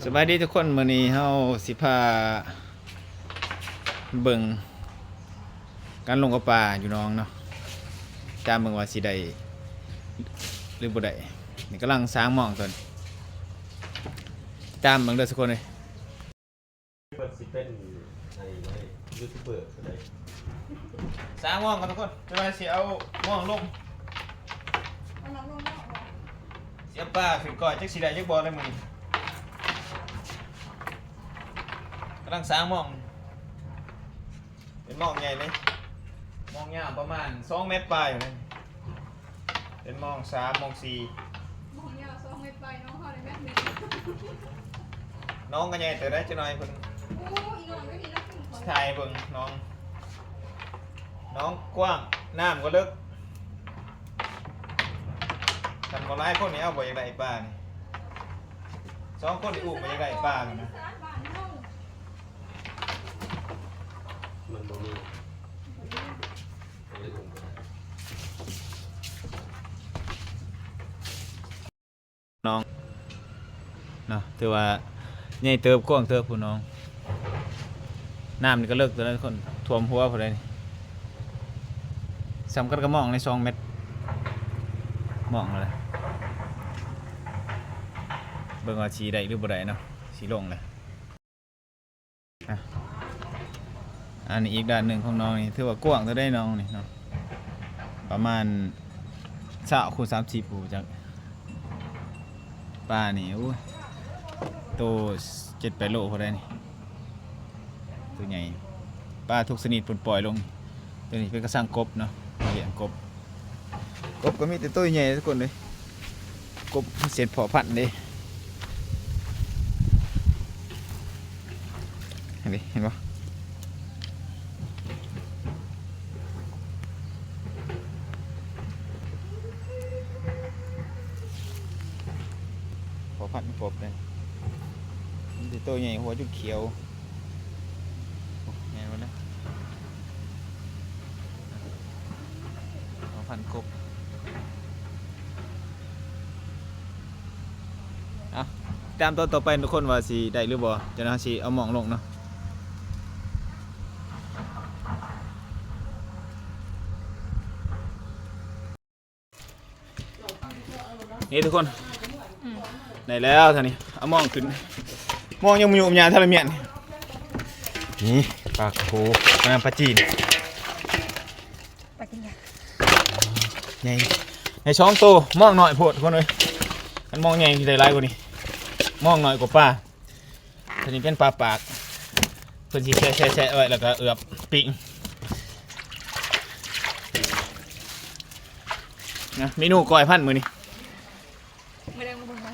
สบายดีทุกคนมื้อนี้เฮาสิพาเบิ่งการลงกับปลาอยู่น้องเนาะตามเบิ่งว่าสิได้หรือบ่ได้นี่กำลังสร้างหม้องตนตามเบิ่งเด้อทุกคนเลยเปิดสิเป็นไอ้ยูทูบเบอร์ก็ได้สร้างหม้องกันทุกคนจะว่าสิเอาหม้องลงเสียปลาขึ้นก่อนจักสิได้จักบ่ได้มื้อนี้กำลังสร้างหม้องเป็นหม้องใหญ่เลยหม้องยาวประมาณ2เมตรปลายอยู่เลยเป็นหม้อง3หม้อง4มองยาว2 เมตรไปน้องเขาได้แม่หนึ่งน้องก็ใหญ่แต่ได้จะน้อยเพิ่น โอ้อีน้องไม่มีนักขึ้นขอ ถ่ายเบิ่งน้องกว้างน้ำก็ลึกทำมาหลายคนนี่เอาบ่อยากได้ปลานี่2คนที่อุ้มบ่อยากได้ปลานี่นะ มันบ่มีเลยผมก็ได้ น้องเนาะถือว่าใหญ่เติบกว้างเติบผู้น้องน้ำนี่ก็เลิกตัวนั้นคนท่วมหัวผู้ใดนี่สำคัญก็มองใน2 เมตรมองเลยเบิ่งว่าสิได้หรือบ่ได้เนาะสิลงเลยอันนี้อีกด้านหนึ่งของน้องนี่ถือว่ากว้างตัวได้น้องนี่เนาะประมาณ20 คูณ 30 ผู้จักปลานี่โอ้ยโต7-8 โลพอได้นี่ตัวใหญ่ปลาทุกชนิดปล่อยลงตัวนี้เป็นกระสังกบเนาะเลี้ยงกบก็มีแต่ตัวใหญ่ทุกคนเลยกบเสร็จพอพันธุ์เลยเห็นปะพอพันธุ์กบเลยมันจะตัวใหญ่หัวจุดเขียวไงวะเนี่ยพอพันธุ์กบเอาตามต่อไปทุกคนว่าสิได้หรือบ่จะน่าสิเอาหมองลงเนาะนี่ทุกคนได้แล้วท่านี้เอามองขึ้นมองยังมีอุปยาทะเลเมียนนี่ปลาโขปลาจีนใหญ่ในช่องโตมองหน่อยโพดคนเลยมันมองใหญ่ที่ได้หลายกว่านี้มองหน่อยกว่าปลาท่านี้เป็นปลาปากเพิ่นสิแช่ไว้แล้วก็เอือบปิ้งนะเมนูก้อยพันมื้อนี้ไม่ได้มาเบิ่งมา